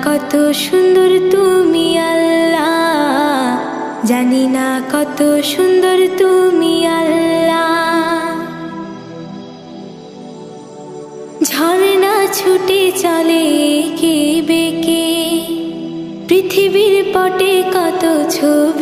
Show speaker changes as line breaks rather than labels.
কত সুন্দর তুমি আল্লাহ, জানি না কত সুন্দর তুমি আল্লাহ। ঝর্ণা ছুটে চলে এঁকে বেঁকে, পৃথিবীর পটে কত ছবি